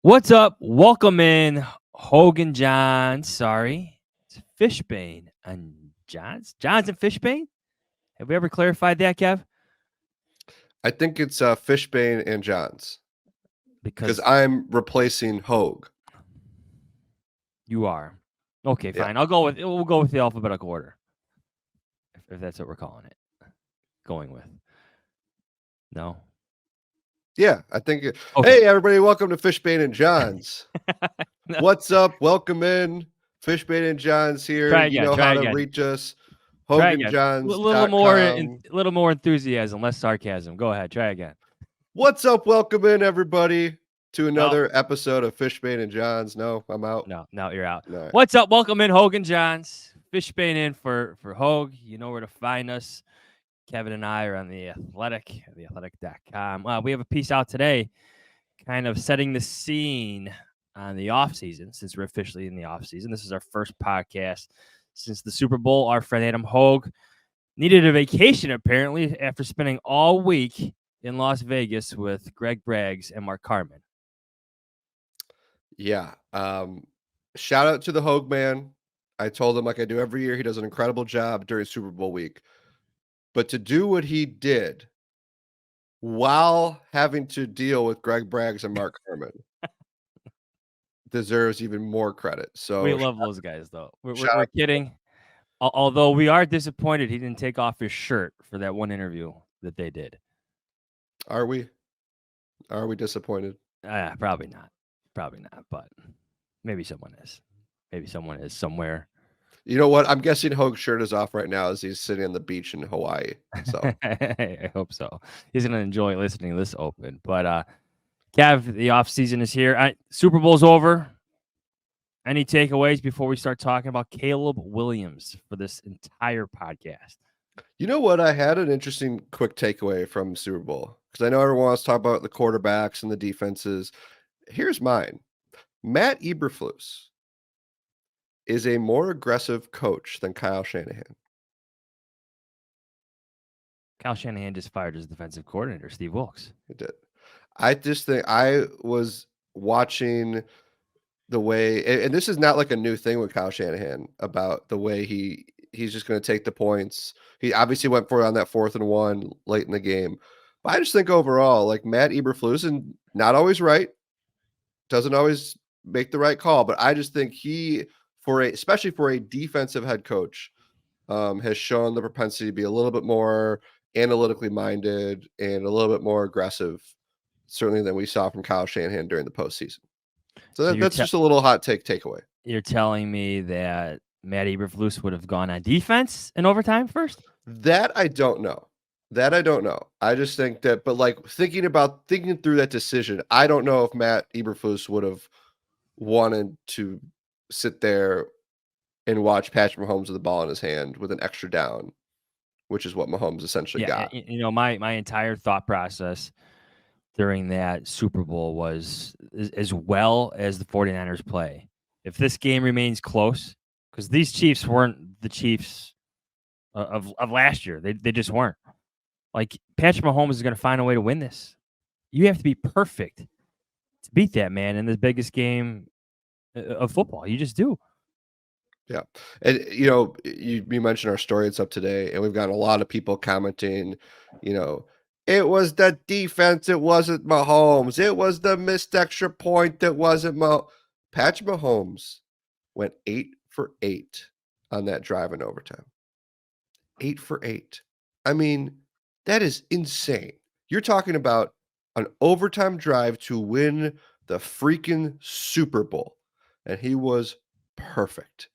What's up? Welcome in, Hoge Jahns. Sorry, it's Fishbain and Johns. Johns and Fishbain. Have we ever clarified that, Kev? I think it's Fishbain and Johns because Because I'm replacing Hogue. you are. Okay, Yeah, fine. We'll go with the alphabetical order, if that's what we're calling it. Going with. No. yeah. I think. Okay. Hey, everybody! Welcome to Fishbain and Johns. No, What's up? Welcome in. Fishbain and Johns here. try You again. know Try how to again. reach us. Try again. HoganJohns.com. Little more enthusiasm, less sarcasm. Go ahead. Try again. What's up? Welcome in, everybody, to No, another episode of Fishbain and Johns. No, I'm out. no, you're out. All right. What's up? Welcome in, Hogan Johns. Fishbane in for Hogue. You know where to find us. Kevin and I are on the Athletic, theathletic.com. We have a piece out today, kind of setting the scene on the off season, since we're officially in the off season. This is our first podcast since the Super Bowl. Our friend Adam Hogue needed a vacation apparently after spending all week in Las Vegas with Greg Braggs and Mark Carman. Yeah. Shout out to the Hogue man. I told him, like I do every year, he does an incredible job during Super Bowl week. But to do what he did while having to deal with Greg Braggs and Mark Herman deserves even more credit. We So love those guys, though. shout We're out. kidding. Although we are disappointed he didn't take off his shirt for that one interview that they did. Are we? Are we disappointed? Probably not. Probably not, but maybe someone is. Maybe someone is somewhere. You know what? I'm guessing Hogue's shirt is off right now as he's sitting on the beach in Hawaii. So I hope so. He's gonna enjoy listening to this open. But Kev, the off season is here. Super Bowl's over. Any takeaways before we start talking about Caleb Williams for this entire podcast? you know what? I had an interesting quick takeaway from Super Bowl because I know everyone wants to talk about the quarterbacks and the defenses. Here's mine. Matt Eberflus is a more aggressive coach than Kyle Shanahan. Kyle Shanahan just fired his defensive coordinator, Steve Wilkes. He did. I just think I was watching the way, and this is not like a new thing with Kyle Shanahan about the way he's just going to take the points. He obviously went for it on that 4th and 1 late in the game. But I just think overall, like Matt Eberflus, and not always right, doesn't always make the right call, but I just think he, especially for a defensive head coach, has shown the propensity to be a little bit more analytically minded and a little bit more aggressive, certainly than we saw from Kyle Shanahan during the postseason. So So that's just a little hot takeaway. you're telling me that Matt Eberflus would have gone on defense in overtime first? That I don't know. That I don't know. I just think that, but like thinking through that decision, I don't know if Matt Eberflus would have wanted to sit there and watch Patrick Mahomes with the ball in his hand with an extra down, which is what Mahomes essentially Yeah, got. my entire thought process during that Super Bowl was as well as the 49ers play. If this game remains close, because these Chiefs weren't the Chiefs of last year. They just weren't. Like, Patrick Mahomes is going to find a way to win this. You have to be perfect to beat that man in the biggest game of football. You just do. Yeah. And, you mentioned our story it's up today, and we've gotten a lot of people commenting, it was the defense, it wasn't Mahomes. It was the missed extra point that wasn't Patrick Mahomes went 8 for 8 on that drive in overtime. 8 for 8. I mean, that is insane. You're talking about an overtime drive to win the freaking Super Bowl, and he was perfect.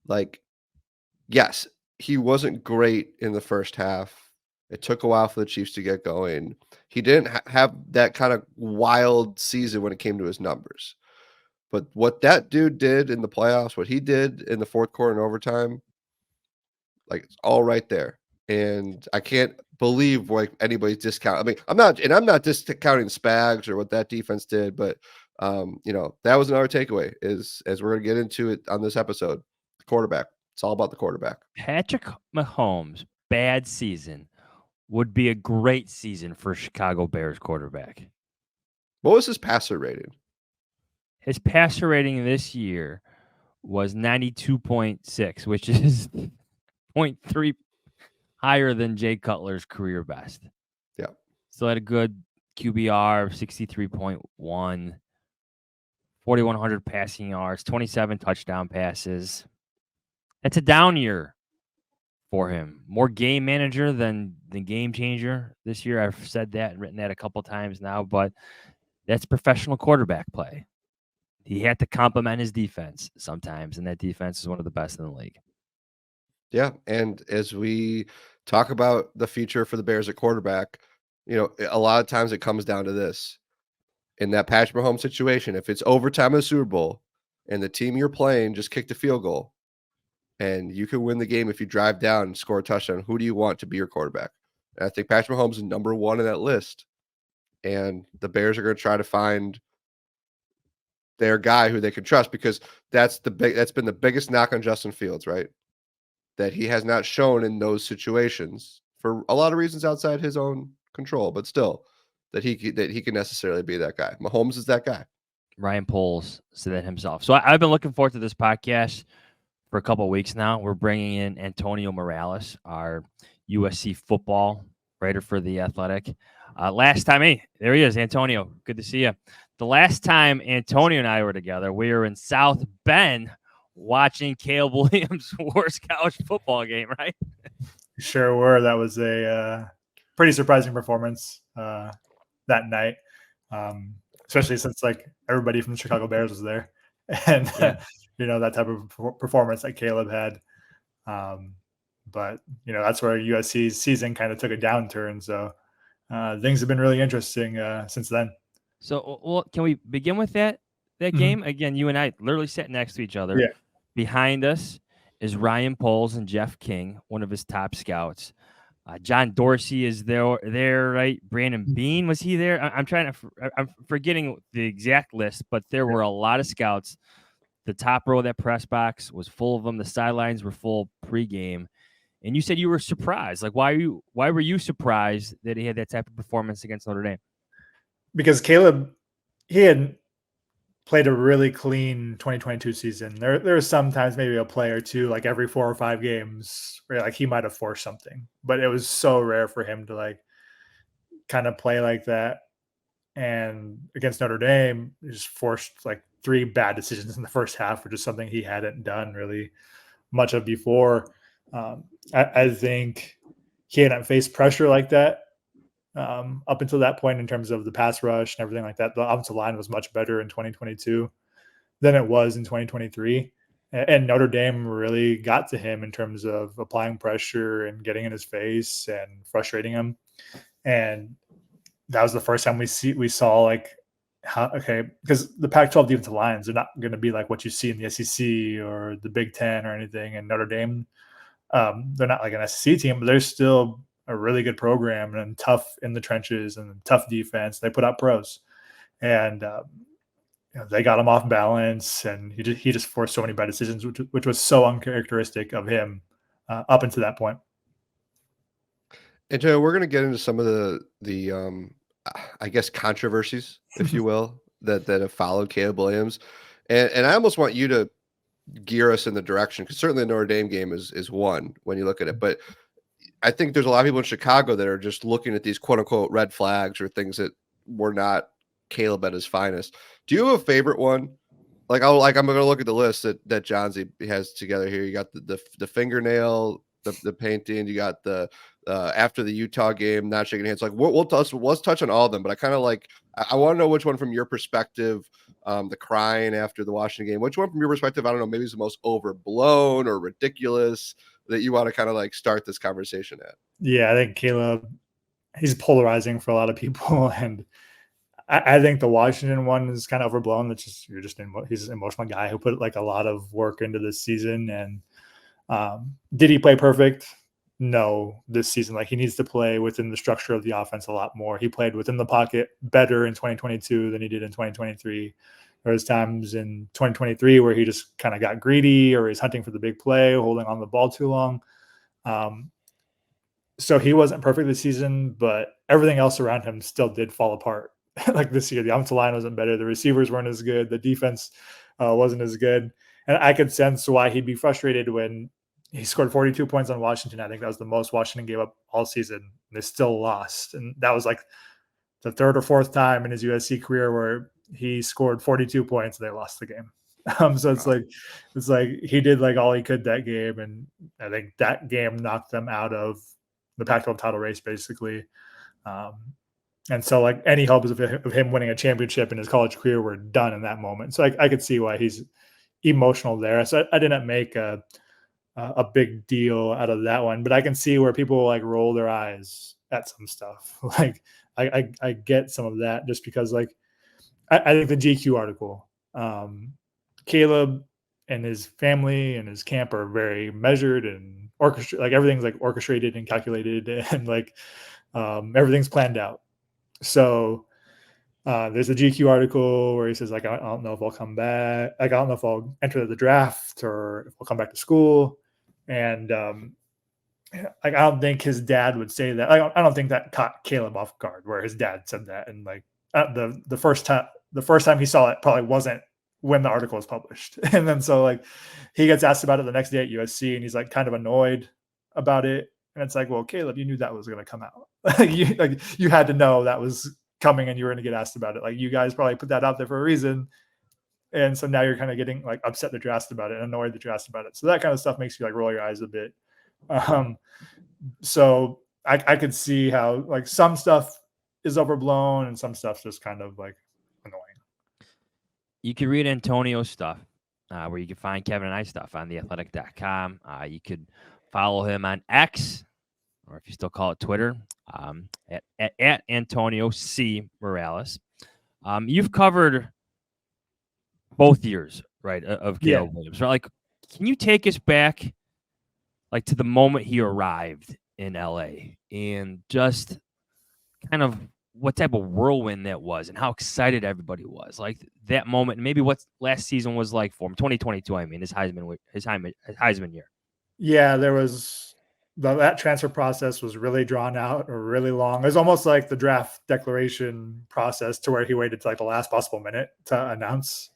Like, yes, he wasn't great in the first half. It took a while for the Chiefs to get going. He didn't have that kind of wild season when it came to his numbers. But what that dude did in the playoffs, what he did in the fourth quarter and overtime, like it's all right there. And I can't believe like anybody's discount. I mean, I'm not discounting Spags or what that defense did, but that was another takeaway is as we're gonna get into it on this episode, the quarterback. It's all about the quarterback. Patrick Mahomes' bad season would be a great season for Chicago Bears quarterback. What was his passer rating? His passer rating this year was 92.6, which is 0.3 higher than Jay Cutler's career best. Yeah. Still had a good QBR of 63.1, 4,100 passing yards, 27 touchdown passes. That's a down year for him. More game manager than game changer this year. I've said that and written that a couple times now, but that's professional quarterback play. He had to complement his defense sometimes, and that defense is one of the best in the league. Yeah, and as we talk about the future for the Bears at quarterback, a lot of times it comes down to this. In that Patrick Mahomes situation, if it's overtime in the Super Bowl and the team you're playing just kicked a field goal and you can win the game if you drive down and score a touchdown, who do you want to be your quarterback? And I think Patrick Mahomes is number one in that list. And the Bears are going to try to find their guy who they can trust, because that's been the biggest knock on Justin Fields, right? That he has not shown in those situations for a lot of reasons outside his own control, but still that he can necessarily be that guy. Mahomes is that guy. Ryan Poles said that himself. So I've been looking forward to this podcast for a couple of weeks now. We're bringing in Antonio Morales, our USC football writer for The Athletic. Last time, hey, there he is, Antonio. Good to see you. The last time Antonio and I were together, we were in South Bend watching Caleb Williams' worst college football game, right? Sure were. That was a pretty surprising performance that night, especially since like everybody from the Chicago Bears was there, and that type of performance that Caleb had. But that's where USC's season kind of took a downturn. So things have been really interesting since then. So, well, can we begin with that game? Again, you and I literally sat next to each other. Yeah. Behind us is Ryan Poles and Jeff King, one of his top scouts. John Dorsey is there, right? Brandon Bean, was he there? I'm forgetting the exact list, but there were a lot of scouts. The top row of that press box was full of them. The sidelines were full pregame. And you said you were surprised. Like, why were you surprised that he had that type of performance against Notre Dame? Because Caleb, he had played a really clean 2022 season. There are sometimes maybe a play or two, like every 4 or 5 games, where like he might have forced something, but it was so rare for him to like kind of play like that. And against Notre Dame, he just forced like 3 bad decisions in the first half, which is something he hadn't done really much of before. I think he hadn't faced pressure like that up until that point in terms of the pass rush and everything like that. The offensive line was much better in 2022 than it was in 2023. And Notre Dame really got to him in terms of applying pressure and getting in his face and frustrating him. And that was the first time we saw like because the Pac-12 defensive lines are not going to be like what you see in the SEC or the Big Ten or anything. And Notre Dame, they're not like an SEC team, but they're still a really good program and tough in the trenches and tough defense. They put out pros, and they got him off balance, and he just forced so many bad decisions, which was so uncharacteristic of him up until that point. And Joe, we're going to get into some of the I guess controversies, if you will, that have followed Caleb Williams, and I almost want you to gear us in the direction, because certainly the Notre Dame game is one when you look at it, but I think there's a lot of people in Chicago that are just looking at these quote unquote red flags or things that were not Caleb at his finest. Do you have a favorite one? I'm going to look at the list that Johnsy has together here. You got the fingernail, the painting. You got the after the Utah game, not shaking hands. Like let's touch on all of them. But I kind of I want to know which one from your perspective. The crying after the Washington game. Which one from your perspective? I don't know. Maybe is the most overblown or ridiculous that you want to kind of start this conversation at. Yeah, I think Caleb, he's polarizing for a lot of people, and I think the Washington one is kind of overblown. That's just he's an emotional guy who put like a lot of work into this season. And did he play perfect? No, this season. Like he needs to play within the structure of the offense a lot more. He played within the pocket better in 2022 than he did in 2023. There was times in 2023 where he just kind of got greedy, or he's hunting for the big play, holding on the ball too long. So he wasn't perfect this season, but everything else around him still did fall apart. like this year. The offensive line wasn't better. The receivers weren't as good. The defense wasn't as good. And I could sense why he'd be frustrated when he scored 42 points on Washington. I think that was the most Washington gave up all season. They still lost. And that was like the third or fourth time in his USC career where he scored 42 points and they lost the game. So it's like he did like all he could that game, and I think that game knocked them out of the Pac-12 title race basically. And so like any hopes of him winning a championship in his college career were done in that moment. So I could see why he's emotional there. So I didn't make a big deal out of that one, but I can see where people like roll their eyes at some stuff. Like I get some of that just because like I think the GQ article, Caleb and his family and his camp are very measured and orchestrated. Like everything's like orchestrated and calculated, and like everything's planned out. So there's a GQ article where he says like I don't know if I'll come back. Like I don't know if I'll enter the draft or if I'll come back to school. And like I don't think his dad would say that. I don't think that caught Caleb off guard where his dad said that. And like the first time he saw it probably wasn't when the article was published. And then so like he gets asked about it the next day at USC, and he's like kind of annoyed about it. And it's like, well, Caleb, you knew that was going to come out. you had to know that was coming, and you were going to get asked about it. Like you guys probably put that out there for a reason. And so now you're kind of getting like upset that you're asked about it and annoyed that you're asked about it. So that kind of stuff makes you like roll your eyes a bit. So I could see how like some stuff is overblown and some stuff's just kind of like annoying. You can read Antonio's stuff, where you can find Kevin and I stuff on theathletic.com. You could follow him on X, or if you still call it Twitter, at Antonio C. Morales. You've covered both years, right, of Caleb Williams. Right? Like, can you take us back, like, to the moment he arrived in LA and just kind of what type of whirlwind that was and how excited everybody was, like that moment, and maybe what last season was like for him, 2022. I mean, his Heisman year. Yeah, there was that transfer process was really drawn out or really long. It was almost like the draft declaration process to where he waited to like the last possible minute to announce.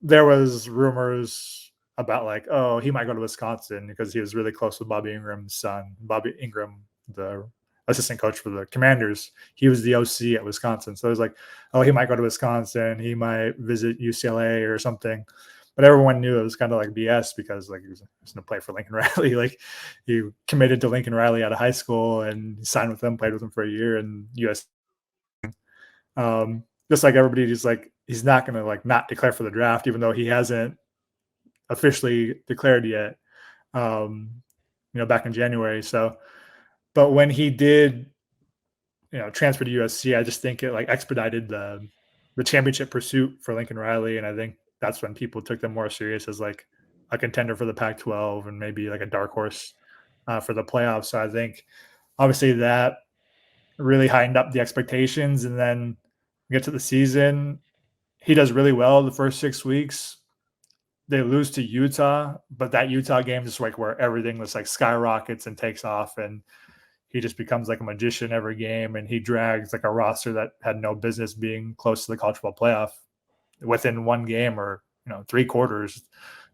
There was rumors about like, oh, he might go to Wisconsin because he was really close with Bobby Ingram's son. Bobby Ingram, the assistant coach for the Commanders, he was the OC at Wisconsin. So it was like, oh, he might go to Wisconsin. He might visit UCLA or something. But everyone knew it was kind of like BS because like he was going to play for Lincoln Riley. Like he committed to Lincoln Riley out of high school and signed with them, played with them for a year in US. Just like everybody, just like he's not going to like not declare for the draft, even though he hasn't officially declared yet. Back in January. So, but when he did, transfer to USC, I just think it like expedited the championship pursuit for Lincoln Riley, and I think that's when people took them more serious as like a contender for the Pac-12 and maybe like a dark horse for the playoffs. So I think obviously that really heightened up the expectations, and then we get to the season, he does really well the first 6 weeks. They lose to Utah, but that Utah game is like where everything was like skyrockets and takes off, and he just becomes like a magician every game, and he drags like a roster that had no business being close to the college football playoff within one game or 3 quarters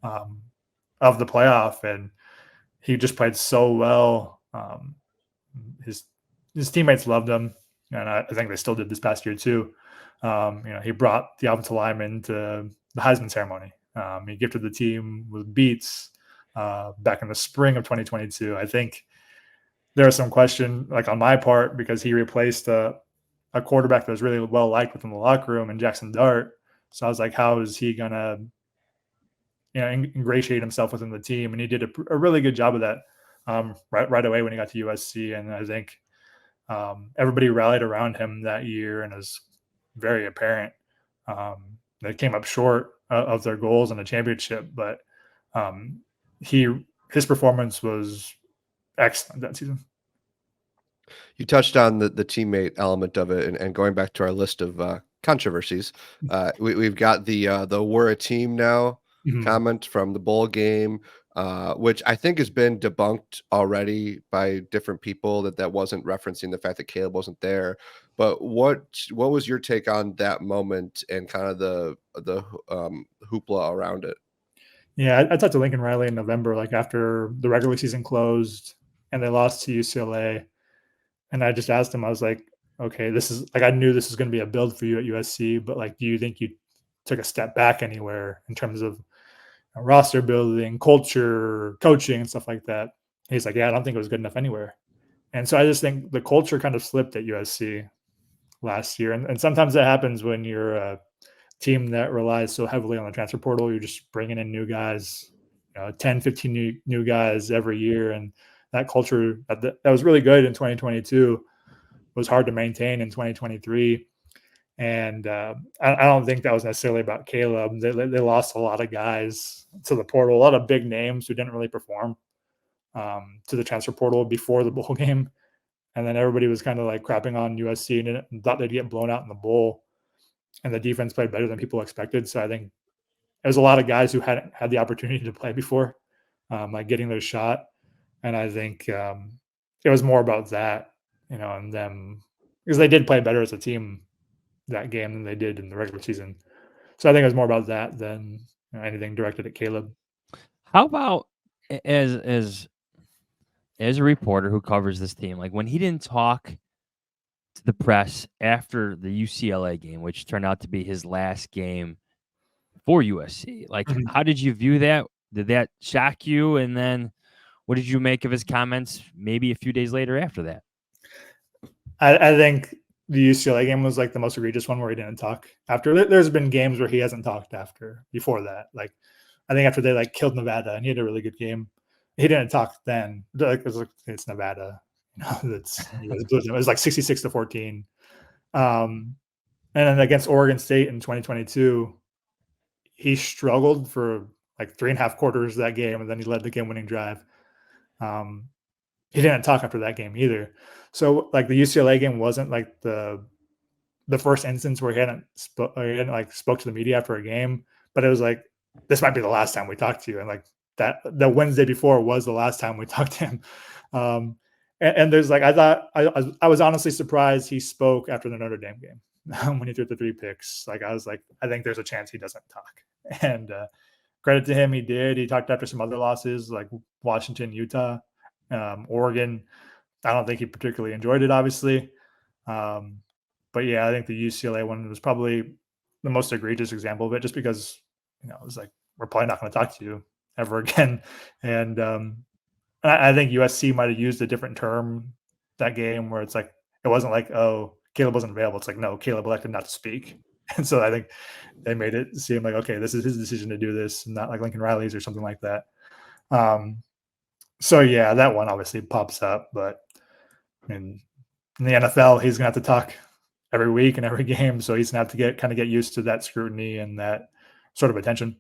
of the playoff, and he just played so well. His teammates loved him, and I think they still did this past year too. He brought the offensive lineman to the Heisman ceremony. He gifted the team with beats back in the spring of 2022. I think there was some question, like on my part, because he replaced a quarterback that was really well liked within the locker room in Jackson Dart. So I was like, how is he gonna, ingratiate himself within the team? And he did a really good job of that right away when he got to USC. And I think everybody rallied around him that year, and it was very apparent. They came up short of their goals in the championship, but his performance was excellent that season. You touched on the teammate element of it, and going back to our list of controversies, we've got the "we're a team now" comment from the bowl game, which I think has been debunked already by different people that wasn't referencing the fact that Caleb wasn't there. But what was your take on that moment and kind of the hoopla around it? Yeah, I talked to Lincoln Riley in November, like after the regular season closed and they lost to UCLA. And I just asked him, I was like, okay, this is like, I knew this was going to be a build for you at USC, but like, do you think you took a step back anywhere in terms of roster building, culture, coaching, and stuff like that? He's like, yeah, I don't think it was good enough anywhere. And so I just think the culture kind of slipped at USC last year. And sometimes that happens when you're a team that relies so heavily on the transfer portal. You're just bringing in new guys, 10, 15 new guys every year. And that culture that was really good in 2022 was hard to maintain in 2023. And I don't think that was necessarily about Caleb. They lost a lot of guys to the portal, a lot of big names who didn't really perform to the transfer portal before the bowl game. And then everybody was kind of like crapping on USC and thought they'd get blown out in the bowl. And the defense played better than people expected. So I think there's a lot of guys who hadn't had the opportunity to play before, like getting their shot. And I think it was more about that, and them, because they did play better as a team that game than they did in the regular season. So I think it was more about that than anything directed at Caleb. How about as a reporter who covers this team, like when he didn't talk to the press after the UCLA game, which turned out to be his last game for USC, like how did you view that? Did that shock you? And then what did you make of his comments maybe a few days later after that? I think the UCLA game was like the most egregious one where he didn't talk after. There's been games where he hasn't talked after before that. Like I think after they like killed Nevada and he had a really good game, he didn't talk then. Like, it's Nevada, it was like 66-14. And then against Oregon State in 2022, he struggled for like 3.5 quarters of that game, and then he led the game-winning drive. He didn't talk after that game either. So like the UCLA game wasn't like the first instance where he hadn't spoke to the media after a game, but it was like, this might be the last time we talk to you. And like that, the Wednesday before was the last time we talked to him. And there's like, I was honestly surprised he spoke after the Notre Dame game when he threw the 3 picks. Like I was like, I think there's a chance he doesn't talk. And credit to him, he did. He talked after some other losses like Washington, Utah, Oregon. I don't think he particularly enjoyed it, obviously. But yeah, I think the UCLA one was probably the most egregious example of it, just because it was like, we're probably not going to talk to you ever again. And I think USC might have used a different term that game where it's like, it wasn't like, oh, Caleb wasn't available. It's like, no, Caleb elected not to speak. And so I think they made it seem like, okay, this is his decision to do this, not like Lincoln Riley's or something like that. So yeah, that one obviously pops up, but I mean, in the NFL, he's gonna have to talk every week and every game, so he's gonna have to get used to that scrutiny and that sort of attention.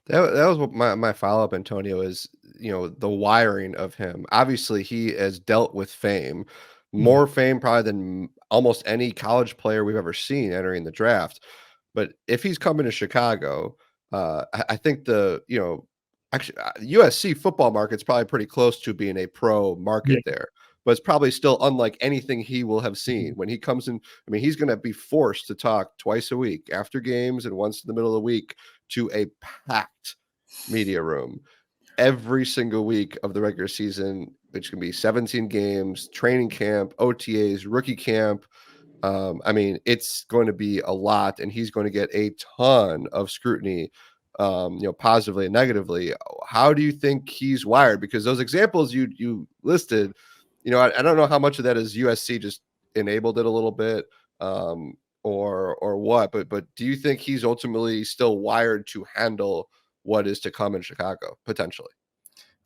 That was what my follow-up, Antonio, is, the wiring of him. Obviously, he has dealt with fame, more fame probably than almost any college player we've ever seen entering the draft. But if he's coming to Chicago, I think actually, USC football market's probably pretty close to being a pro market there, but it's probably still unlike anything he will have seen when he comes in. I mean, he's going to be forced to talk twice a week after games and once in the middle of the week to a packed media room every single week of the regular season, which can be 17 games, training camp, OTAs, rookie camp. I mean, it's going to be a lot, and he's going to get a ton of scrutiny, positively and negatively. How do you think he's wired? Because those examples you listed, I don't know how much of that is USC just enabled it a little bit, or what, but do you think he's ultimately still wired to handle what is to come in Chicago potentially?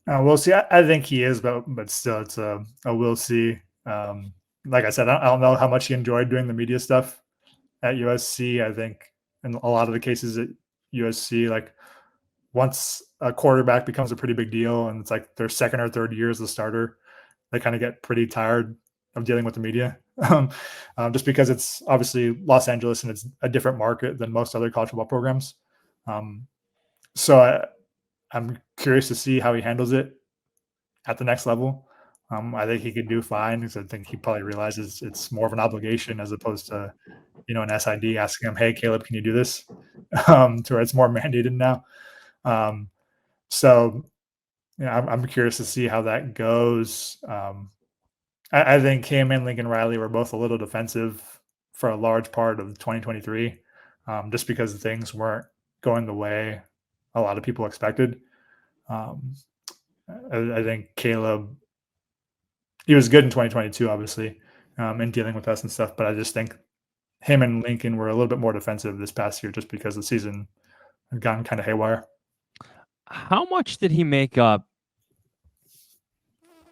We'll see. I think he is, but still, it's a we'll see. Like I said, I don't know how much he enjoyed doing the media stuff at USC. I think in a lot of the cases at USC, like once a quarterback becomes a pretty big deal and it's like their second or third year as the starter, they kind of get pretty tired of dealing with the media, just because it's obviously Los Angeles and it's a different market than most other college football programs. So I'm curious to see how he handles it at the next level. I think he could do fine because I think he probably realizes it's more of an obligation as opposed to, an SID asking him, "Hey, Caleb, can you do this?" To where it's more mandated now. Um, so, I'm curious to see how that goes. I think him and Lincoln Riley were both a little defensive for a large part of 2023, just because things weren't going the way a lot of people expected. Um, I think Caleb, he was good in 2022, obviously, in dealing with us and stuff. But I just think him and Lincoln were a little bit more defensive this past year, just because the season had gone kind of haywire. How much did he make up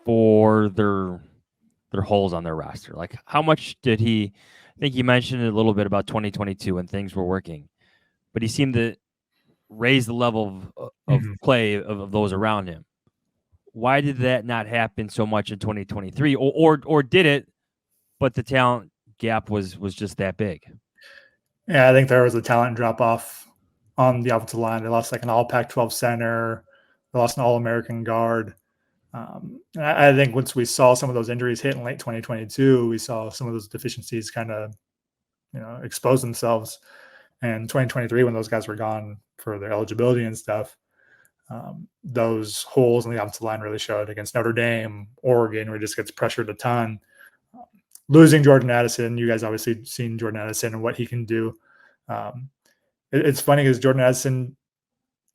for their holes on their roster? Like, how much did he? I think you mentioned a little bit about 2022 when things were working, but he seemed to raise the level of Mhm. play of those around him. Why did that not happen so much in 2023, or did it? But the talent gap was just that big. Yeah, I think there was a talent drop off on the offensive line. They lost like an All Pac-12 center. They lost an All American guard. I think once we saw some of those injuries hit in late 2022, we saw some of those deficiencies kind of, expose themselves. And 2023, when those guys were gone for their eligibility and stuff, those holes in the offensive line really showed against Notre Dame, Oregon, where he just gets pressured a ton. Losing Jordan Addison, you guys obviously seen Jordan Addison and what he can do. Um, it's funny because Jordan Addison,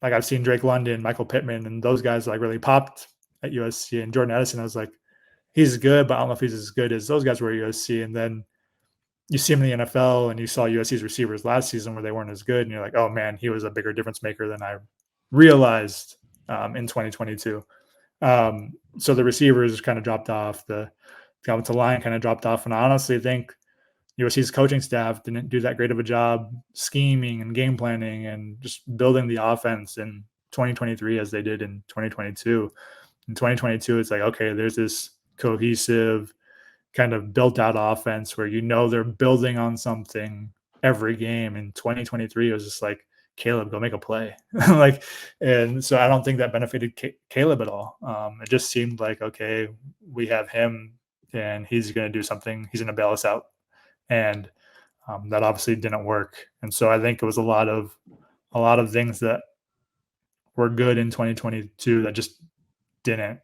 like I've seen Drake London, Michael Pittman, and those guys like really popped at USC. And Jordan Addison, I was like, he's good, but I don't know if he's as good as those guys were at USC. And then you see him in the NFL and you saw USC's receivers last season where they weren't as good. And you're like, oh man, he was a bigger difference maker than I realized in 2022. So the receivers kind of dropped off. The offensive line kind of dropped off. And I honestly think USC's coaching staff didn't do that great of a job scheming and game planning and just building the offense in 2023 as they did in 2022. In 2022, it's like, okay, there's this cohesive, kind of built out offense where they're building on something every game. In 2023, it was just like, Caleb, go make a play. Like, and so I don't think that benefited Caleb at all. It just seemed like, okay, we have him and he's going to do something. He's going to bail us out. And that obviously didn't work. And so I think it was a lot of things that were good in 2022 that just didn't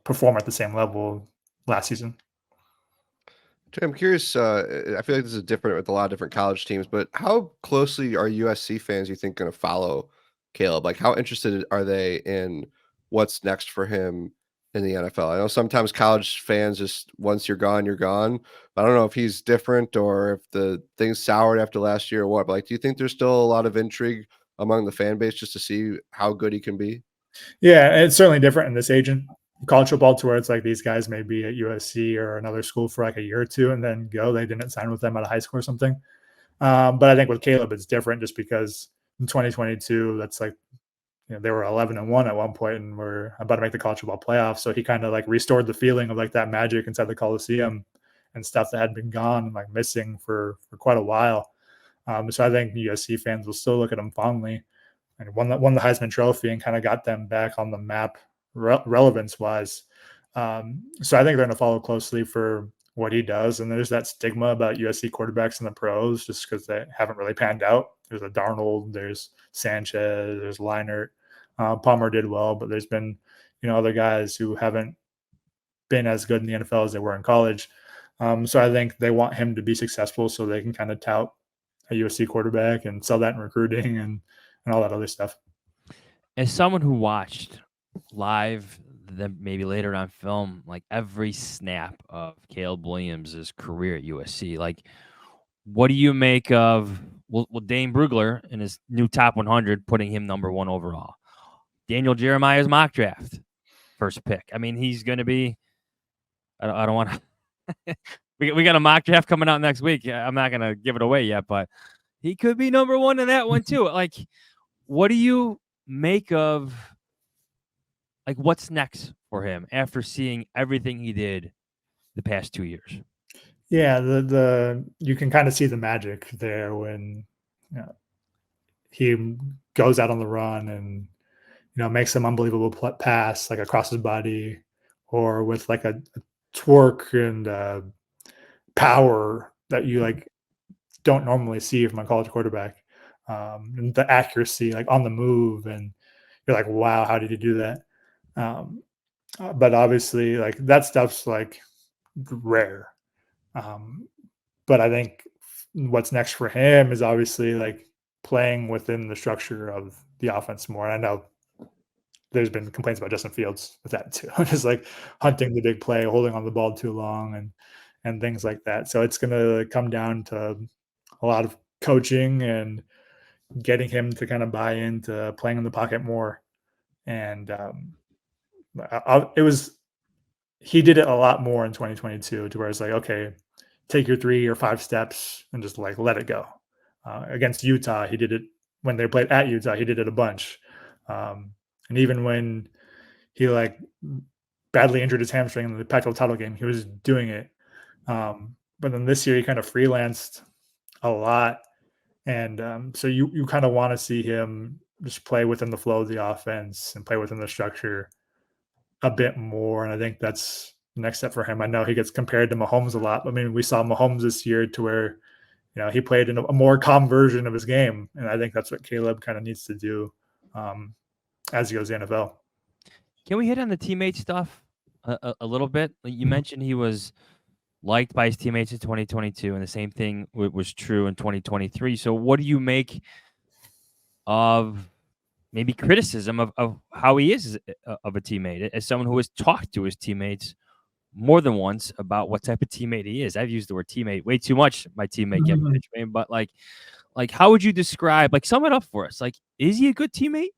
perform at the same level last season. I'm curious. I feel like this is different with a lot of different college teams, but how closely are USC fans, you think, going to follow Caleb? Like, how interested are they in what's next for him in the NFL? I know sometimes college fans just once you're gone, you're gone. I don't know if he's different or if the things soured after last year or what. But like, do you think there's still a lot of intrigue among the fan base just to see how good he can be? Yeah, it's certainly different in this age in college football to where it's like these guys may be at USC or another school for like a year or two and then go. They didn't sign with them out of high school or something. But I think with Caleb, it's different just because in 2022, that's like, they were 11-1 at one point and were about to make the college football playoffs. So he kind of like restored the feeling of like that magic inside the Coliseum and stuff that had been gone and like missing for quite a while. So I think USC fans will still look at him fondly and won the Heisman Trophy and kind of got them back on the map relevance wise. So I think they're going to follow closely for what he does. And there's that stigma about USC quarterbacks in the pros just because they haven't really panned out. There's a Darnold, there's Sanchez, there's Leinart. Palmer did well, but there's been other guys who haven't been as good in the NFL as they were in college. So I think they want him to be successful so they can kind of tout a USC quarterback and sell that in recruiting and all that other stuff. As someone who watched live, then maybe later on film, like every snap of Caleb Williams' career at USC, like what do you make of Dane Brugler in his new top 100 putting him number 1 overall? Daniel Jeremiah's mock draft first pick. I mean, he's going to be. I don't want to. we got a mock draft coming out next week. I'm not going to give it away yet, but he could be number 1 in that one too. Like, what do you make of? Like, what's next for him after seeing everything he did the past 2 years? Yeah, the you can kind of see the magic there when he goes out on the run and makes some unbelievable pass like across his body, or with like a torque and power that you like don't normally see from a college quarterback. And the accuracy, like on the move, and you're like, wow, how did you do that? Um, but obviously, like that stuff's like rare. Um, but I think what's next for him is obviously like playing within the structure of the offense more. And I know there's been complaints about Justin Fields with that too, just like hunting the big play, holding on the ball too long, and things like that. So it's going to come down to a lot of coaching and getting him to kind of buy into playing in the pocket more. And it was he did it a lot more in 2022 to where it's like, okay, take your 3 or 5 steps and just like let it go. Against Utah, he did it when they played at Utah. He did it a bunch, and even when he like badly injured his hamstring in the Pac-12 title game, he was doing it. But then this year, he kind of freelanced a lot, and so you kind of want to see him just play within the flow of the offense and play within the structure a bit more. And I think that's the next step for him. I know he gets compared to Mahomes a lot, but I mean, we saw Mahomes this year to where, he played in a more calm version of his game. And I think that's what Caleb kind of needs to do as he goes to the NFL. Can we hit on the teammate stuff a little bit? You mentioned he was liked by his teammates in 2022, and the same thing was true in 2023. So what do you make of maybe criticism of how he is of a teammate, as someone who has talked to his teammates more than once about what type of teammate he is? I've used the word teammate way too much, my teammate Kevin Fishbain, but like how would you describe, like sum it up for us? Like, is he a good teammate?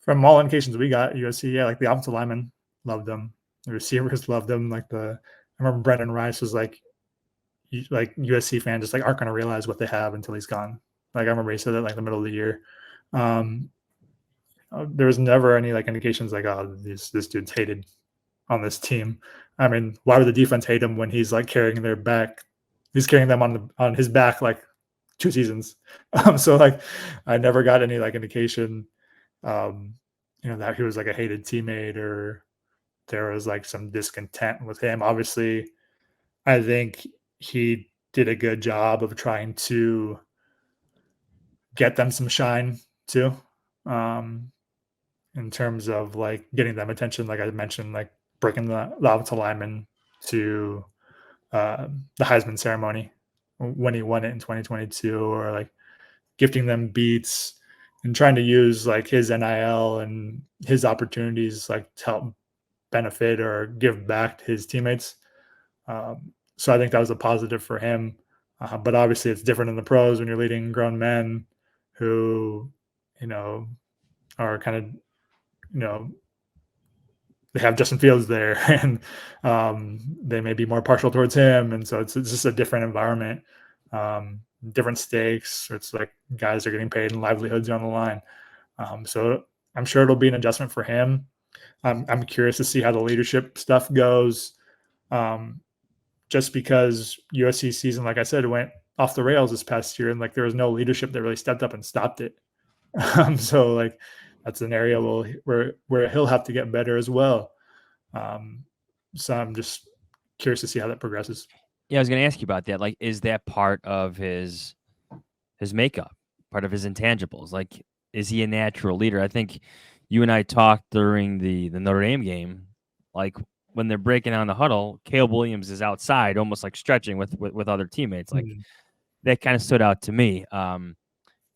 From all indications we got, USC, yeah, like the offensive linemen loved him. The receivers loved him. I remember Brendan Rice was like USC fans just like aren't going to realize what they have until he's gone. Like I remember he said that like in the middle of the year. There was never any like indications like, oh, this dude's hated on this team. I mean, why would the defense hate him when he's like carrying their back? He's carrying them on his back like 2 seasons. So like, I never got any like indication, that he was like a hated teammate or there was like some discontent with him. Obviously, I think he did a good job of trying to get them some shine too, in terms of like getting them attention. Like I mentioned, like breaking the offensive lineman to the Heisman ceremony when he won it in 2022, or like gifting them beats and trying to use like his NIL and his opportunities like to help benefit or give back to his teammates. So I think that was a positive for him. But obviously it's different in the pros when you're leading grown men who, are kind of, they have Justin Fields there and they may be more partial towards him. And so it's just a different environment, different stakes. It's like guys are getting paid and livelihoods are on the line. So I'm sure it'll be an adjustment for him. I'm curious to see how the leadership stuff goes. Just because USC season, like I said, went off the rails this past year, and like there was no leadership that really stepped up and stopped it. So like that's an area where he'll have to get better as well. So I'm just curious to see how that progresses. Yeah, I was going to ask you about that. Like, is that part of his makeup, part of his intangibles? Like, is he a natural leader? I think you and I talked during the Notre Dame game. Like when they're breaking down the huddle, Caleb Williams is outside, almost like stretching with other teammates. Like that kind of stood out to me. And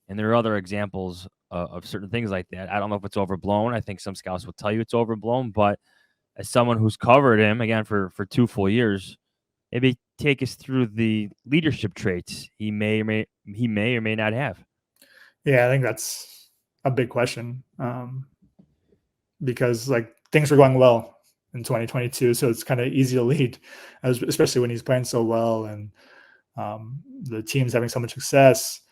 there are other examples of certain things like that. I don't know if it's overblown. I think some scouts will tell you it's overblown, but as someone who's covered him again for 2 full years, maybe take us through the leadership traits he may or may not have. Yeah, I think that's a big question, because like things were going well in 2022, so it's kind of easy to lead, especially when he's playing so well and the team's having so much success.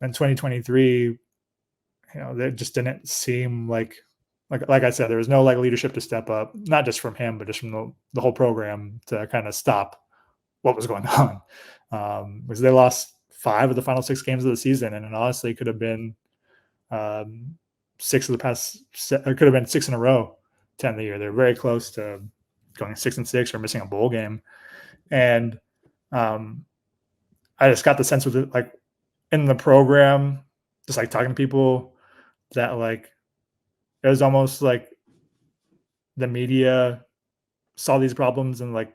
In 2023, that just didn't seem like I said, there was no like leadership to step up, not just from him, but just from the whole program to kind of stop what was going on. Because they lost 5 of the final 6 games of the season, and it honestly could have been 6 of the past. It could have been 6 in a row to end the year. They're very close to going 6-6 or missing a bowl game. And I just got the sense with it, like in the program, just like talking to people, that like it was almost like the media saw these problems and like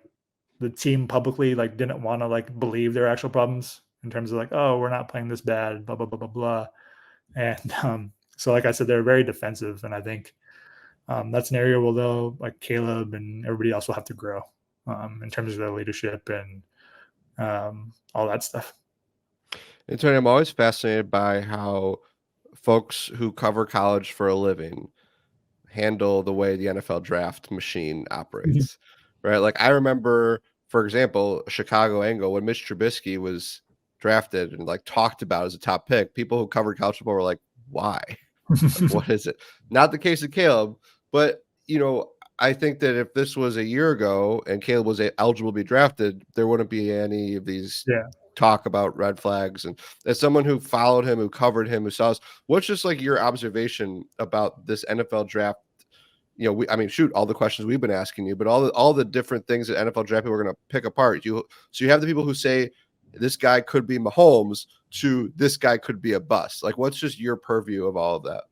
the team publicly like didn't want to like believe their actual problems in terms of like, oh, we're not playing this bad, blah blah blah blah blah. And so like I said, they're very defensive, and I think that's an area where they'll, like Caleb and everybody else, will have to grow in terms of their leadership and all that stuff. And Tony, I'm always fascinated by how folks who cover college for a living handle the way the NFL draft machine operates, right? Like I remember, for example, a Chicago angle when Mitch Trubisky was drafted and like talked about as a top pick. People who covered college football were like, "Why? Like, what is it?" Not the case of Caleb, but I think that if this was a year ago and Caleb was eligible to be drafted, there wouldn't be any of these Yeah. talk about red flags. And as someone who followed him, who covered him, who saw us, what's just like your observation about this NFL draft? I mean, shoot, all the questions we've been asking you, but all the different things that NFL draft people are going to pick apart. So you have the people who say this guy could be Mahomes to this guy could be a bust. Like, what's just your purview of all of that?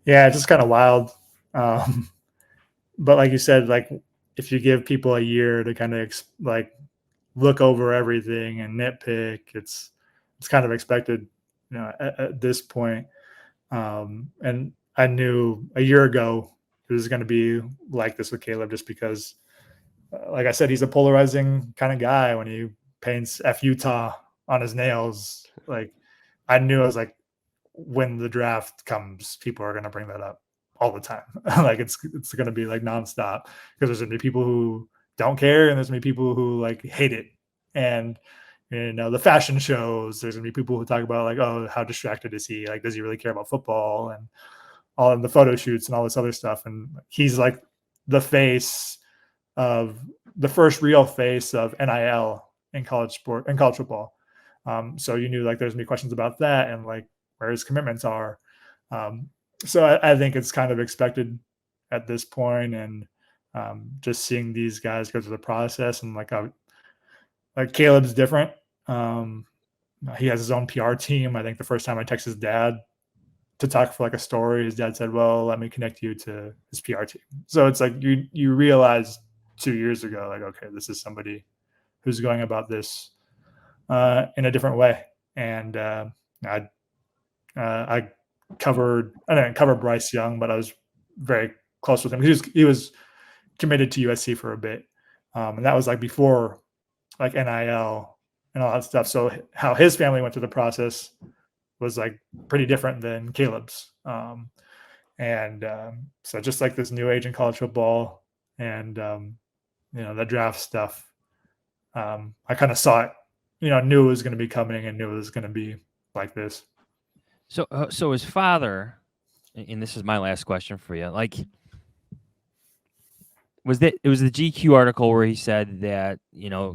Yeah, it's just kind of wild. But like you said, like if you give people a year to kind of like look over everything and nitpick, it's kind of expected, at this point. And I knew a year ago it was going to be like this with Caleb, just because, like I said, he's a polarizing kind of guy. When he paints F Utah on his nails, like I knew, I was like, when the draft comes, people are going to bring that up all the time. Like it's going to be like nonstop, because there's going to be people who don't care and there's going to be people who like hate it. And the fashion shows, there's going to be people who talk about like, oh, how distracted is he? Like, does he really care about football? And all of the photo shoots and all this other stuff. And he's like the first real face of NIL in college football. So you knew like there's gonna be questions about that and like where his commitments are. So I think it's kind of expected at this point, and just seeing these guys go through the process, and like Caleb's different. He has his own PR team. I think the first time I texted his dad to talk for like a story, his dad said, well, let me connect you to his PR team. So it's like you realize 2 years ago, like, okay, this is somebody who's going about this in a different way. And I didn't cover Bryce Young, but I was very close with him. He was committed to USC for a bit, and that was like before like NIL and all that stuff. So how his family went through the process was like pretty different than Caleb's. So just like this new age in college football and, the draft stuff, I kind of saw it, knew it was going to be coming and knew it was going to be like this. So his father, and this is my last question for you, like, it was the GQ article where he said that,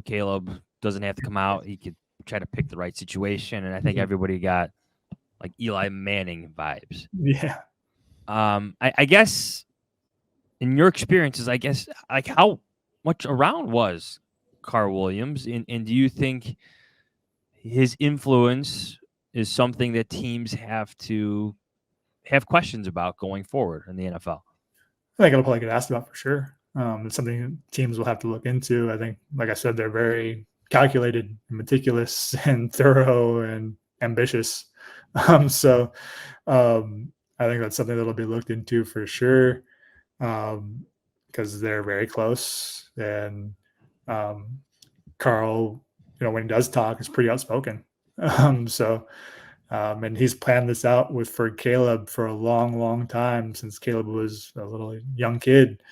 Caleb doesn't have to come out. He could try to pick the right situation. And I think everybody got like Eli Manning vibes. Yeah. I guess in your experiences, I guess, like how much around was Carl Williams, and do you think his influence is something that teams have to have questions about going forward in the NFL? I think it'll probably get asked about for sure. It's something teams will have to look into. I think, like I said, they're very calculated, and meticulous, and thorough, and ambitious. So I think that's something that'll be looked into for sure, because they're very close. And Carl, when he does talk, is pretty outspoken. And he's planned this out for Caleb for a long, long time, since Caleb was a little young kid.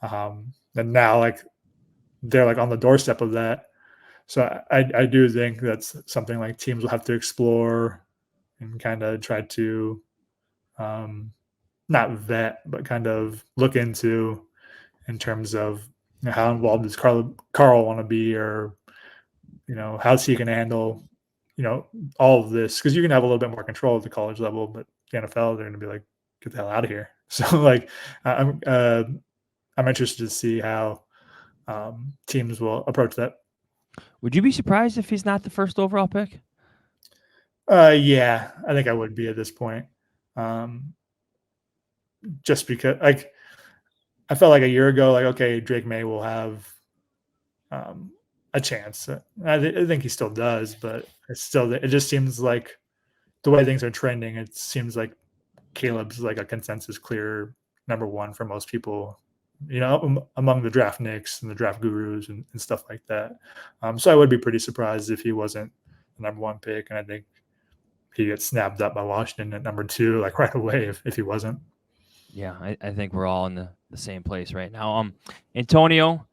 And now like they're like on the doorstep of that. So I do think that's something like teams will have to explore and kind of try to not vet, but kind of look into, in terms of how involved does Carl want to be, or how's he going to handle all of this, because you can have a little bit more control at the college level, but the NFL, they're going to be like, get the hell out of here. So like I'm interested to see how teams will approach that. Would you be surprised if he's not the first overall pick? Yeah, I think I would be at this point. Just because, like, I felt like a year ago, like, okay, Drake May will have a chance. I think he still does, but it just seems like the way things are trending, it seems like Caleb's like a consensus clear number one for most people, among the draft nicks and the draft gurus and stuff like that. So I would be pretty surprised if he wasn't the number one pick. And I think he gets snapped up by Washington at number 2, like right away if he wasn't. Yeah, I think we're all in the same place right now. Antonio,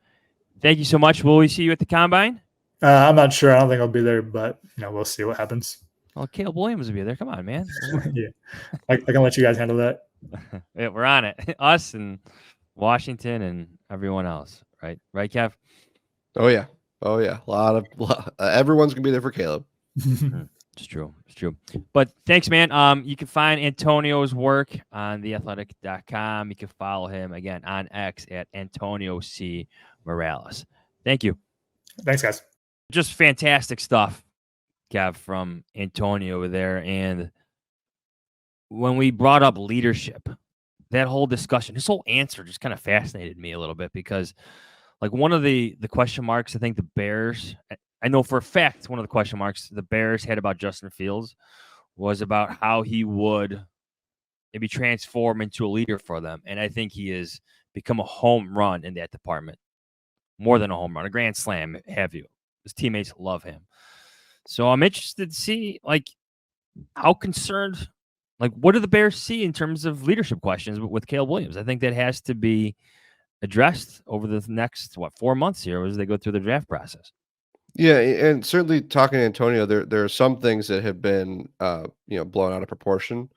thank you so much. Will we see you at the combine? I'm not sure. I don't think I'll be there, but we'll see what happens. Well, Caleb Williams will be there. Come on, man. Yeah, I can let you guys handle that. Yeah, we're on it. Us and Washington and everyone else, right? Right, Kev? Oh yeah. Everyone's gonna be there for Caleb. It's true. But thanks, man. You can find Antonio's work on theathletic.com. You can follow him again on X at Antonio C. Morales. Thank you. Thanks, guys. Just fantastic stuff, Kev, from Antonio there. And when we brought up leadership, that whole discussion, his whole answer just kind of fascinated me a little bit because, like, one of the question marks I think the Bears, I know for a fact one of the question marks the Bears had about Justin Fields was about how he would maybe transform into a leader for them. And I think he has become a home run in that department. More than a home run, a grand slam, have you. His teammates love him. So I'm interested to see, like, how concerned, like, what do the Bears see in terms of leadership questions with Caleb Williams? I think that has to be addressed over the next, 4 months here as they go through the draft process. Yeah, and certainly talking to Antonio, there are some things that have been blown out of proportion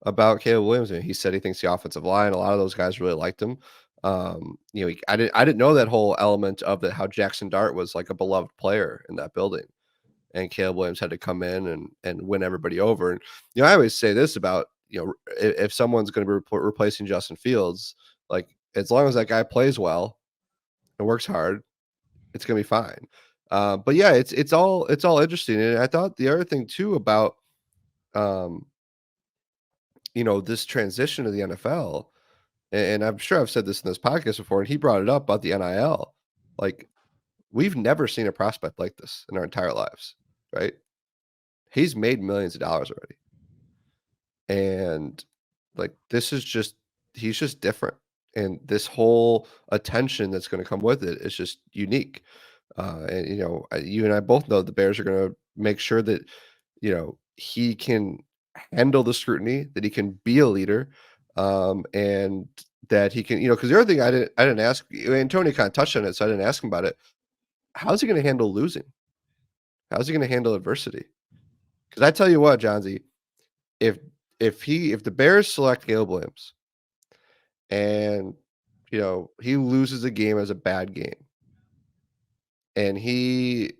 about Caleb Williams. And he said he thinks the offensive line, a lot of those guys really liked him. I didn't know that whole element of that, how Jackson Dart was like a beloved player in that building, and Caleb Williams had to come in and win everybody over. And I always say this about if someone's going to be replacing Justin Fields, like, as long as that guy plays well and works hard, it's going to be fine. But yeah, it's all interesting. And I thought the other thing too about this transition to the NFL, and I'm sure I've said this in this podcast before, and he brought it up about the NIL. Like, we've never seen a prospect like this in our entire lives, right? He's made millions of dollars already. And like, he's just different. And this whole attention that's going to come with it is just unique. And you and I both know the Bears are going to make sure that he can handle the scrutiny, that he can be a leader, and that he can, because the other thing I didn't ask, and Tony kind of touched on it, so I didn't ask him about it. How's he going to handle losing? How's he going to handle adversity? Because I tell you what, Johnsy, if the Bears select Caleb Williams and he loses a game as a bad game, and he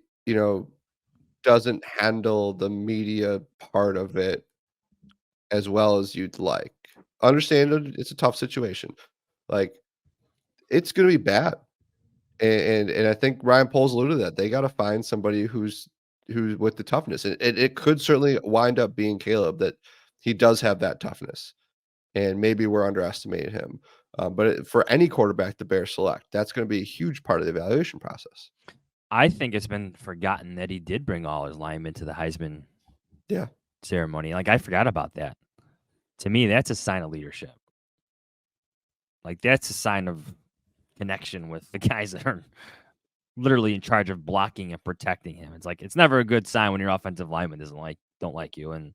doesn't handle the media part of it as well as you'd like, understand it's a tough situation, like, it's going to be bad. And I think Ryan Poles alluded to that. They got to find somebody who's with the toughness. And it could certainly wind up being Caleb, that he does have that toughness, and maybe we're underestimating him. But for any quarterback the Bears select, that's going to be a huge part of the evaluation process. I think it's been forgotten that he did bring all his linemen to the Heisman ceremony. Like, I forgot about that. To me, that's a sign of leadership. Like, that's a sign of connection with the guys that are literally in charge of blocking and protecting him. It's like, it's never a good sign when your offensive lineman don't like you. And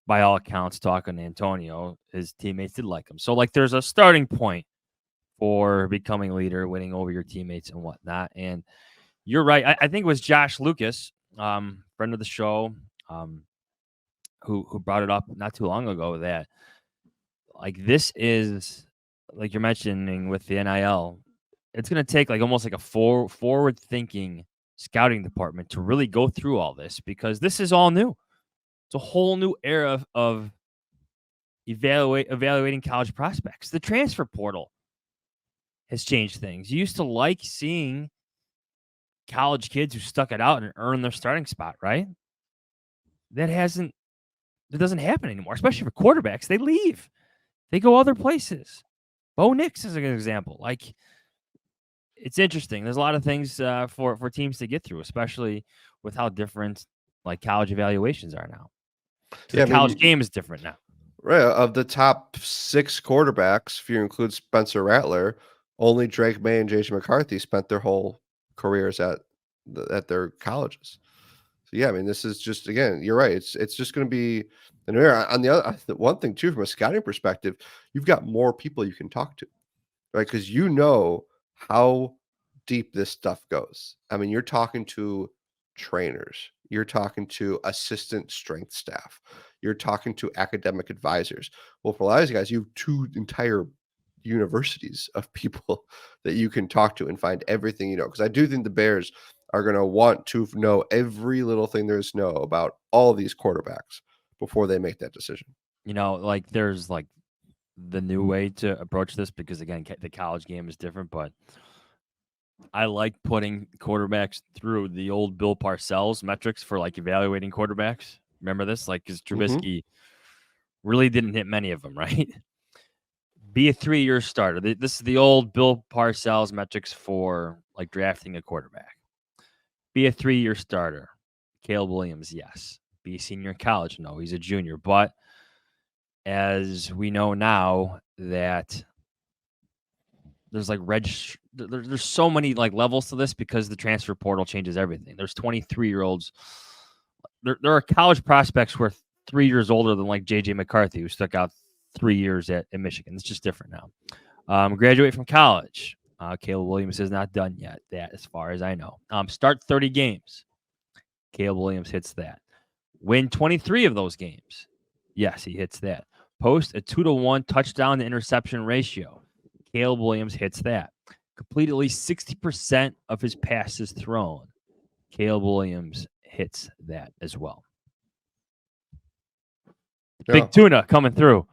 by all accounts, talking to Antonio, his teammates did like him. So, like, there's a starting point for becoming a leader, winning over your teammates and whatnot. And you're right. I think it was Josh Lucas, friend of the show, who brought it up not too long ago, that, like, this is, like you're mentioning with the NIL, it's going to take like almost like a forward thinking scouting department to really go through all this, because this is all new. It's a whole new era of evaluating college prospects. The transfer portal has changed things. You used to like seeing college kids who stuck it out and earned their starting spot, right? That doesn't happen anymore, especially for quarterbacks. They leave. They go other places. Bo Nix is a good example. Like, it's interesting. There's a lot of things for teams to get through, especially with how different like college evaluations are now. Yeah, The college game is different now. Right. Of the top 6 quarterbacks, if you include Spencer Rattler, only Drake May and JJ McCarthy spent their whole careers at their colleges. So yeah, I mean, this is just, again, you're right. It's just going to be an era. On the other, the one thing too, from a scouting perspective, you've got more people you can talk to, right? Because you know how deep this stuff goes. I mean, you're talking to trainers, you're talking to assistant strength staff, you're talking to academic advisors. Well, for a lot of these guys, you have 2 entire universities of people that you can talk to and find everything you know. Because I do think the Bears are going to want to know every little thing there is to know about all these quarterbacks before they make that decision. Like there's like the new way to approach this because again, the college game is different, but I like putting quarterbacks through the old Bill Parcells metrics for like evaluating quarterbacks. Remember this? Like, because Trubisky really didn't hit many of them, right? Be a 3-year starter. This is the old Bill Parcells metrics for like drafting a quarterback. Be a 3-year starter. Caleb Williams, yes. Be a senior in college. No, he's a junior. But as we know now that there's like there's so many like levels to this because the transfer portal changes everything. There's 23-year-olds. There are college prospects who are 3 years older than like JJ McCarthy, who stuck out 3 years at Michigan. It's just different now. Graduate from college. Caleb Williams is not done yet. That, as far as I know. Start 30 games. Caleb Williams hits that. Win 23 of those games. Yes, he hits that. Post a 2-to-1 touchdown to interception ratio. Caleb Williams hits that. Complete at least 60% of his passes thrown. Caleb Williams hits that as well. Big tuna coming through.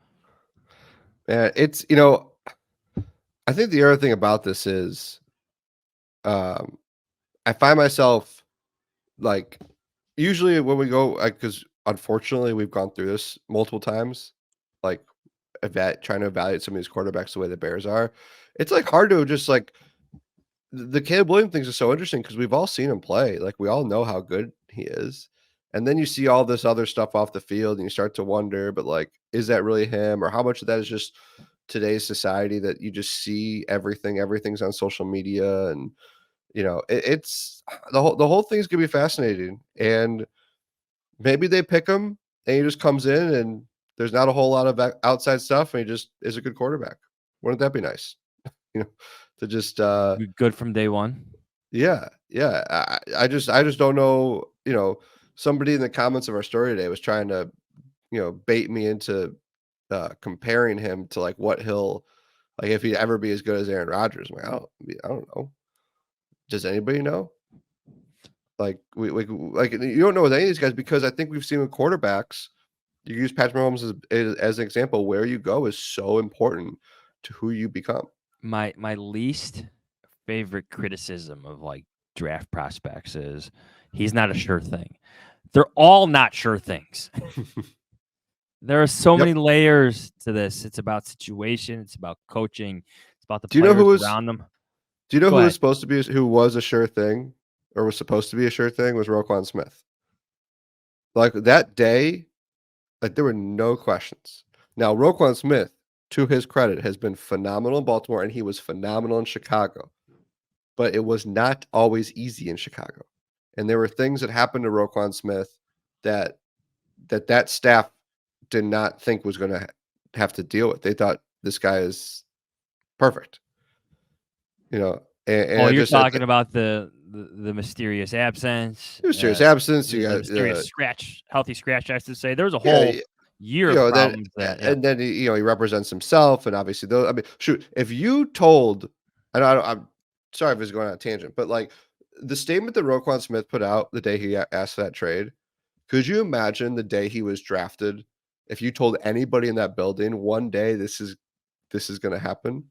Yeah, it's, I think the other thing about this is I find myself like, usually when we go, like, because unfortunately we've gone through this multiple times, like trying to evaluate some of these quarterbacks the way the Bears are. It's like hard to just like the Caleb Williams things are so interesting because we've all seen him play. Like, we all know how good he is. And then you see all this other stuff off the field and you start to wonder, but like, is that really him? Or how much of that is just today's society that you just see everything's on social media. And, it's the whole thing's going to be fascinating. And maybe they pick him and he just comes in and there's not a whole lot of outside stuff and he just is a good quarterback. Wouldn't that be nice? To just good from day one. Yeah. I just don't know. Somebody in the comments of our story today was trying to, bait me into comparing him to like what he'll like if he'd ever be as good as Aaron Rodgers. I'm like, I don't know. Does anybody know? Like we like you don't know with any of these guys because I think we've seen with quarterbacks. You use Patrick Mahomes as an example. Where you go is so important to who you become. My least favorite criticism of like draft prospects is he's not a sure thing. They're all not sure things. There are so many layers to this. It's about situation. It's about coaching. It's about the players around them. Do you know who was supposed to be who was a sure thing or was supposed to be a sure thing was Roquan Smith. Like that day, like there were no questions. Now Roquan Smith, to his credit, has been phenomenal in Baltimore and he was phenomenal in Chicago. But it was not always easy in Chicago. And there were things that happened to Roquan Smith that staff did not think was going to have to deal with. They thought this guy is perfect. And you're talking about the mysterious absence. Mysterious absence. You got mysterious healthy scratch. I should say there was a whole year of problems. And then he represents himself, and obviously those. I mean, shoot, if you told, I'm sorry if it's going on a tangent, but like the statement that Roquan Smith put out the day he asked for that trade, could you imagine the day he was drafted? If you told anybody in that building one day this is going to happen,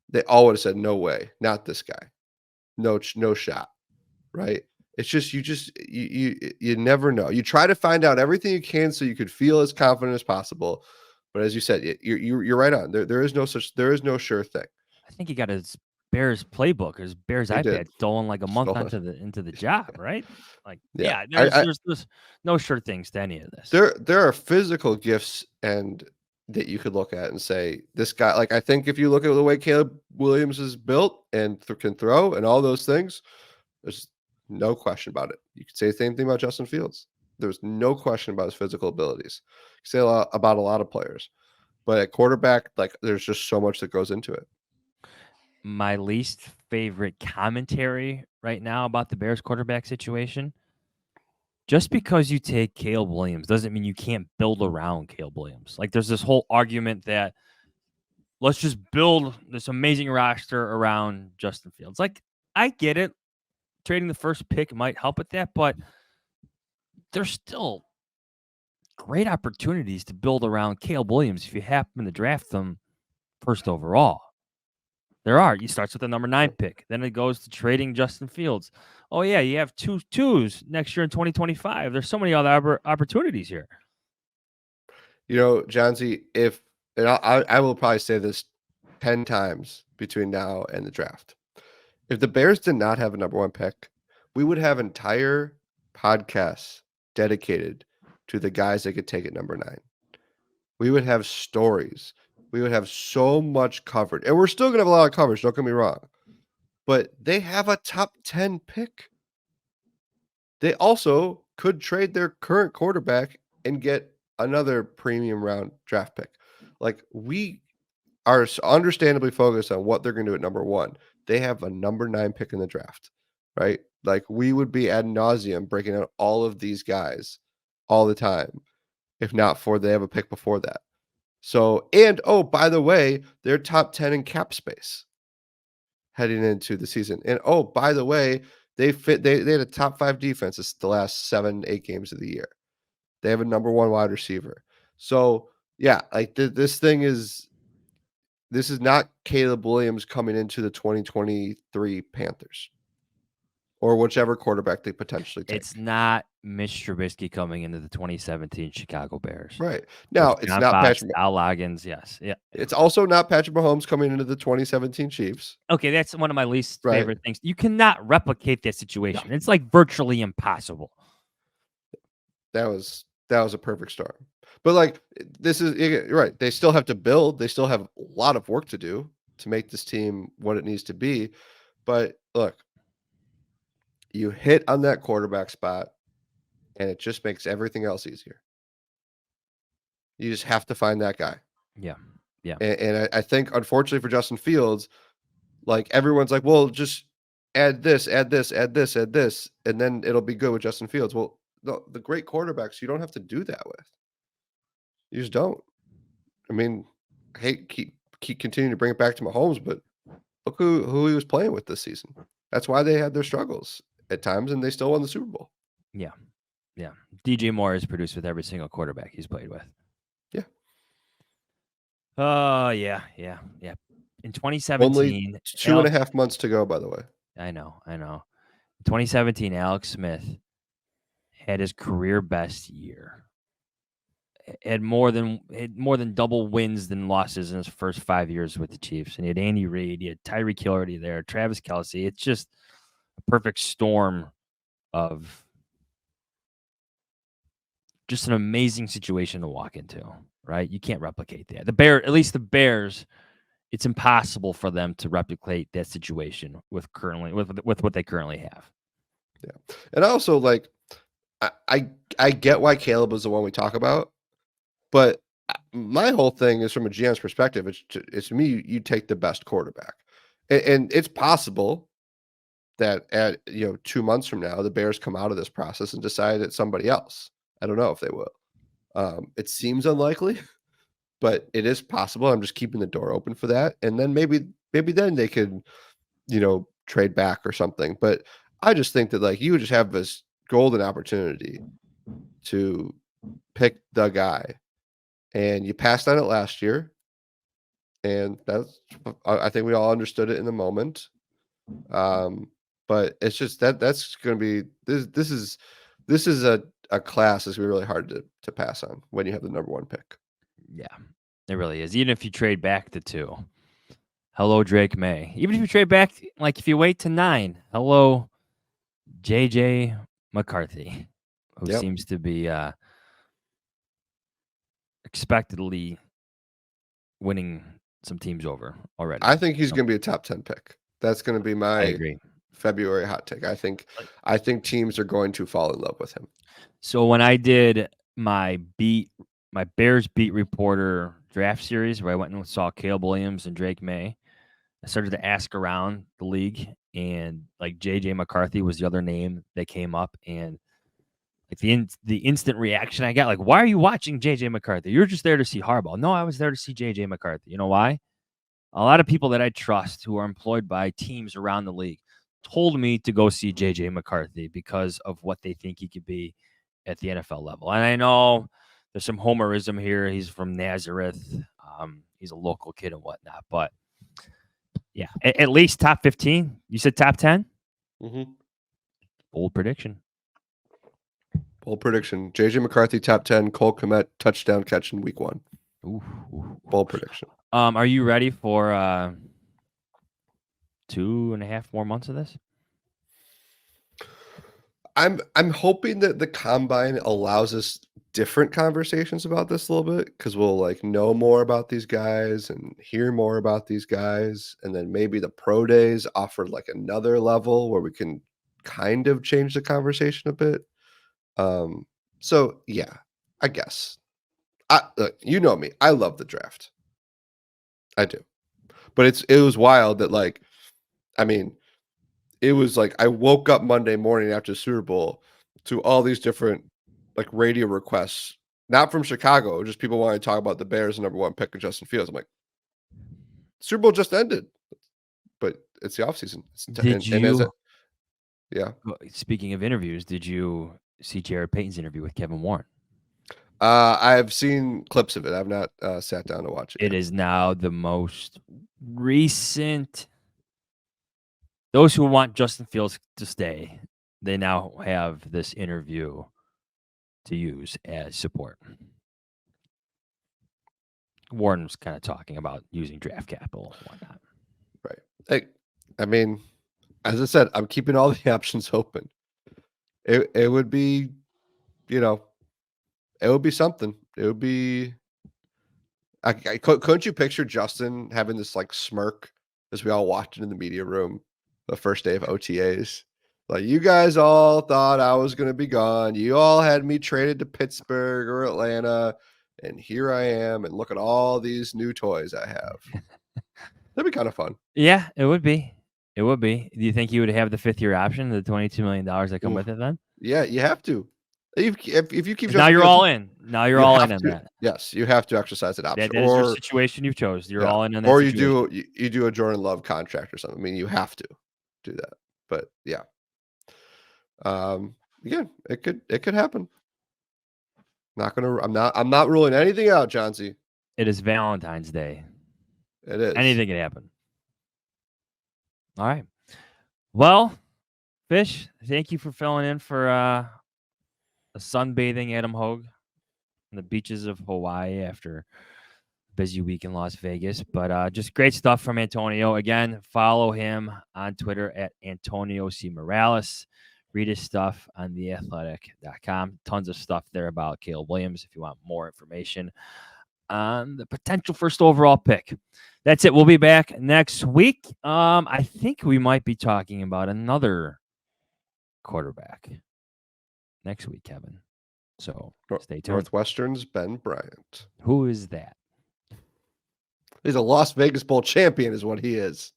they all would have said, "No way, not this guy, no shot." Right? It's just you never know. You try to find out everything you can so you could feel as confident as possible, but as you said, you're right on. There is no sure thing. I think he got his Bears playbook, his Bears They did. iPad stolen like a month Stolen. into the job, right? Like, Yeah. yeah, I there's no sure things to any of this. there are physical gifts and that you could look at and say, this guy, like I think if you look at the way Caleb Williams is built and can throw and all those things, there's no question about it. You could say the same thing about Justin Fields. There's no question about his physical abilities. You could say a lot about a lot of players. But at quarterback, like there's just so much that goes into it. My least favorite commentary right now about the Bears quarterback situation. Just because you take Caleb Williams doesn't mean you can't build around Caleb Williams. Like there's this whole argument that let's just build this amazing roster around Justin Fields. Like I get it. Trading the first pick might help with that, but there's still great opportunities to build around Caleb Williams if you happen to draft them first overall. There are. He starts with the number 9 pick. Then it goes to trading Justin Fields. Oh, yeah, you have 2 twos next year in 2025. There's so many other opportunities here. You know, Johnsy, and I will probably say this 10 times between now and the draft. If the Bears did not have a number 1 pick, we would have entire podcasts dedicated to the guys that could take at number 9. We would have stories. We would have so much covered. And we're still going to have a lot of coverage, don't get me wrong. But they have a top 10 pick. They also could trade their current quarterback and get another premium round draft pick. Like we are understandably focused on what they're going to do at number 1. They have a number 9 pick in the draft, right? Like we would be ad nauseum breaking out all of these guys all the time, if not for they have a pick before that. So, and oh, by the way, they're top 10 in cap space heading into the season. And oh, by the way, they had a top 5 defense the last 7-8 games of the year. They have a number 1 wide receiver. So, yeah, like this is not Caleb Williams coming into the 2023 Panthers or whichever quarterback they potentially take. It's not Mitch Trubisky coming into the 2017 Chicago Bears. Right. Now, With it's John not Fox, Patrick. Al Loggins, yes. Yeah. It's also not Patrick Mahomes coming into the 2017 Chiefs. Okay, that's one of my least Right. favorite things. You cannot replicate that situation. It's like virtually impossible. That was a perfect storm. But like this is you're right. They still have to build. They still have a lot of work to do to make this team what it needs to be. But look, you hit on that quarterback spot, and it just makes everything else easier. You just have to find that guy. Yeah. Yeah. And I think, unfortunately for Justin Fields, like everyone's like, well, just add this, add this, add this, add this, and then it'll be good with Justin Fields. Well, the great quarterbacks, you don't have to do that with. You just don't. I mean, I hate keep continuing to bring it back to Mahomes, but look who he was playing with this season. That's why they had their struggles at times, and they still won the Super Bowl. Yeah. Yeah. DJ Moore is produced with every single quarterback he's played with. Yeah. Oh, yeah. Yeah. Yeah. In 2017, Only 2.5 months to go, by the way. I know. In 2017, Alex Smith had his career best year. Had more than double wins than losses in his first 5 years with the Chiefs. And he had Andy Reid, he had Tyreek Hill already there, Travis Kelce. It's just a perfect storm of just an amazing situation to walk into, right? You can't replicate that. At least the Bears, it's impossible for them to replicate that situation with what they currently have. Yeah. And also, like, I get why Caleb is the one we talk about, but my whole thing is from a GM's perspective. It's me. You take the best quarterback, and it's possible that at 2 months from now, the Bears come out of this process and decide it's somebody else. I don't know if they will. It seems unlikely, but it is possible. I'm just keeping the door open for that, and then maybe then they could, trade back or something. But I just think that like you would just have this golden opportunity to pick the guy, and you passed on it last year, and I think we all understood it in the moment. But it's just that's going to be this is a class that's going to be really hard to pass on when you have the number 1 pick. Yeah, it really is. Even if you trade back to 2. Hello, Drake May. Even if you trade back, like if you wait to 9, hello, JJ McCarthy, who Yep. seems to be expectedly winning some teams over already. I think he's going to be a top 10 pick. That's going to be I my agree. February hot take. I think teams are going to fall in love with him. So when I did my Bears beat reporter draft series, where I went and saw Caleb Williams and Drake May, I started to ask around the league, and like JJ McCarthy was the other name that came up, and like the instant reaction I got, like, why are you watching JJ McCarthy? You're just there to see Harbaugh. No, I was there to see JJ McCarthy. You know why? A lot of people that I trust who are employed by teams around the league told me to go see JJ McCarthy because of what they think he could be at the NFL level. And I know there's some homerism here. He's from Nazareth. He's a local kid and whatnot. But yeah, at least top 15. You said top 10? Mm-hmm. Bold prediction. Bold prediction. JJ McCarthy top 10. Cole Kmet touchdown catch in week 1. Bold prediction. Are you ready for 2.5 more months of this? I'm hoping that the combine allows us different conversations about this a little bit, because we'll like know more about these guys and hear more about these guys, and then maybe the pro days offer like another level where we can kind of change the conversation a bit. So yeah, I guess. Look, you know me. I love the draft. I do. But it was wild that like, I mean, it was like I woke up Monday morning after the Super Bowl to all these different like radio requests, not from Chicago, just people wanting to talk about the Bears' number 1 pick of Justin Fields. I'm like, Super Bowl just ended, but it's the offseason. Yeah. Speaking of interviews, did you see Jared Payton's interview with Kevin Warren? I've seen clips of it. I've not sat down to watch it. It is now the most recent. Those who want Justin Fields to stay, they now have this interview to use as support. Warren was kind of talking about using draft capital and whatnot. Right. I mean, as I said, I'm keeping all the options open. It would be, it would be something. It would be. Couldn't you picture Justin having this like smirk as we all walked into the media room the first day of OTAs? Like, you guys all thought I was going to be gone. You all had me traded to Pittsburgh or Atlanta, and here I am, and look at all these new toys I have. That'd be kind of fun. Yeah, it would be. It would be. Do you think you would have the 5th-year option, the $22 million that come with it then? Yeah, you have to. If you keep now, you're all in. Now you're all in on that. Yes, you have to exercise that option. That is your situation you chose. You're all in on that. Or situation. you do a Jordan Love contract or something. I mean, you have to do that. But yeah. Again, it could happen. I'm not ruling anything out, Johnsy. It is Valentine's Day. It is. Anything can happen. All right. Well, Fish, thank you for filling in for a sunbathing Adam Hoge on the beaches of Hawaii after a busy week in Las Vegas. But just great stuff from Antonio. Again, follow him on Twitter at Antonio C. Morales. Read his stuff on theathletic.com. Tons of stuff there about Caleb Williams if you want more information on the potential first overall pick. That's it. We'll be back next week. I think we might be talking about another quarterback next week, Kevin. So stay tuned. Northwestern's Ben Bryant. Who is that? He's a Las Vegas Bowl champion is what he is.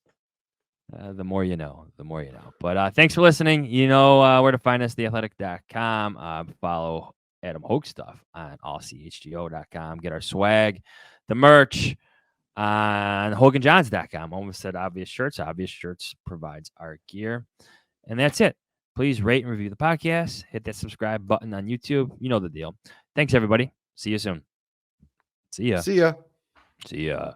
The more you know, the more you know. But thanks for listening. You know where to find us, theathletic.com. Follow Adam Hoge stuff on allchgo.com. Get our swag, the merch on HogeJahns.com. Almost said Obvious Shirts. Obvious Shirts provides our gear. And that's it. Please rate and review the podcast. Hit that subscribe button on YouTube. You know the deal. Thanks, everybody. See you soon. See ya. See ya. See ya.